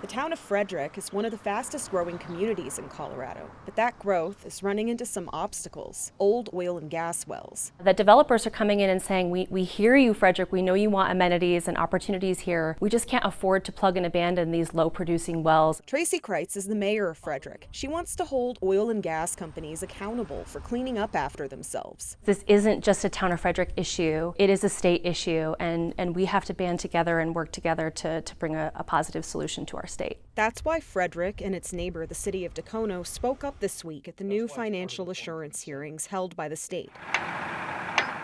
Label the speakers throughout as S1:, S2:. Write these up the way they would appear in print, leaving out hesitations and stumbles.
S1: The town of Frederick is one of the fastest growing communities in Colorado, but that growth is running into some obstacles: old oil and gas wells.
S2: The developers are coming in and saying, we hear you, Frederick, we know you want amenities and opportunities here. We just can't afford to plug and abandon these low producing wells.
S1: Tracy Kreitz is the mayor of Frederick. She wants to hold oil and gas companies accountable for cleaning up after themselves.
S2: This isn't just a town of Frederick issue, it is a state issue, and we have to band together and work together to bring a positive solution to our state.
S1: That's why Frederick and its neighbor, the city of Dacono, spoke up this week at the new financial assurance hearings held by the state.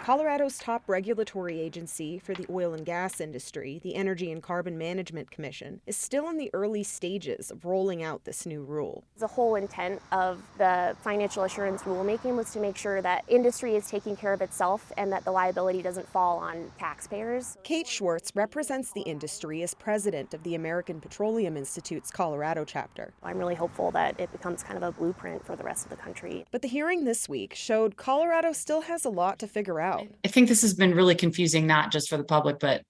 S1: Colorado's top regulatory agency for the oil and gas industry, the Energy and Carbon Management Commission, is still in the early stages of rolling out this new rule.
S3: The whole intent of the financial assurance rulemaking was to make sure that industry is taking care of itself and that the liability doesn't fall on taxpayers.
S1: Kate Schwartz represents the industry as president of the American Petroleum Institute's Colorado chapter.
S3: I'm really hopeful that it becomes kind of a blueprint for the rest of the country.
S1: But the hearing this week showed Colorado still has a lot to figure out.
S4: I think this has been really confusing, not just for the public, but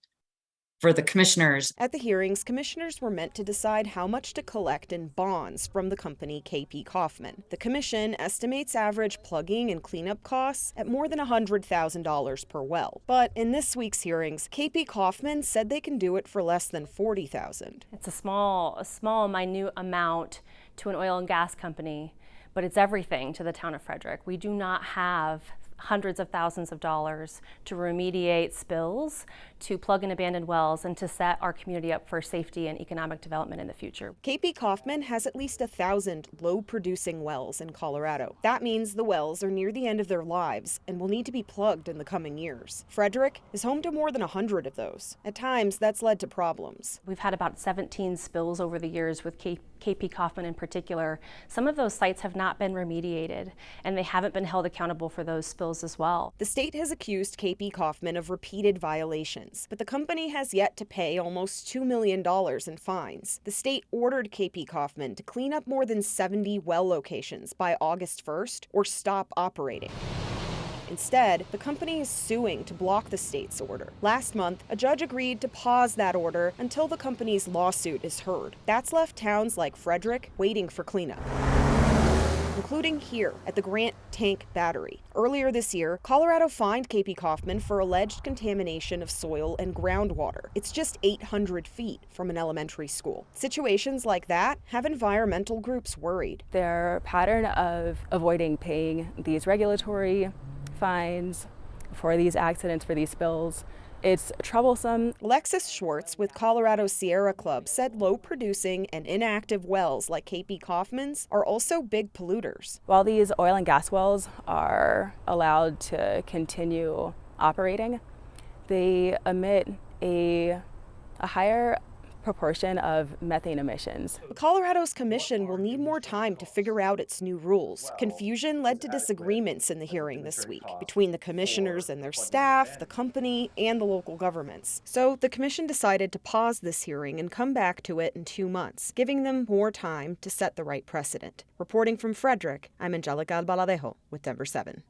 S4: for the commissioners.
S1: At the hearings, commissioners were meant to decide how much to collect in bonds from the company KP Kaufman. The commission estimates average plugging and cleanup costs at more than $100,000 per well. But in this week's hearings, KP Kaufman said they can do it for less than $40,000.
S2: It's a small, minute amount to an oil and gas company, but it's everything to the town of Frederick. We do not have hundreds of thousands of dollars to remediate spills, to plug and abandon wells, and to set our community up for safety and economic development in the future.
S1: KP Kaufman has at least 1,000 low-producing wells in Colorado. That means the wells are near the end of their lives and will need to be plugged in the coming years. Frederick is home to more than 100 of those. At times, that's led to problems.
S2: We've had about 17 spills over the years with KP Kaufman in particular. Some of those sites have not been remediated, and they haven't been held accountable for those spills as well.
S1: The state has accused KP Kaufman of repeated violations, but the company has yet to pay almost $2 million in fines. The state ordered KP Kaufman to clean up more than 70 well locations by August 1st or stop operating. Instead, the company is suing to block the state's order. Last month, a judge agreed to pause that order until the company's lawsuit is heard. That's left towns like Frederick waiting for cleanup, including here at the Grant Tank Battery. Earlier this year, Colorado fined KP Kaufman for alleged contamination of soil and groundwater. It's just 800 feet from an elementary school. Situations like that have environmental groups worried.
S5: Their pattern of avoiding paying these regulatory fines for these accidents, for these spills, it's troublesome.
S1: Alexis Schwartz with Colorado Sierra Club said low-producing and inactive wells like KP Kaufman's are also big polluters.
S5: While these oil and gas wells are allowed to continue operating, they emit a higher proportion of methane emissions.
S1: Colorado's commission will need more time to figure out its new rules. Confusion led to disagreements in the hearing this week between the commissioners and their staff, the company, and the local governments. So the commission decided to pause this hearing and come back to it in 2 months, giving them more time to set the right precedent. Reporting from Frederick, I'm Angelica Albaladejo with Denver 7.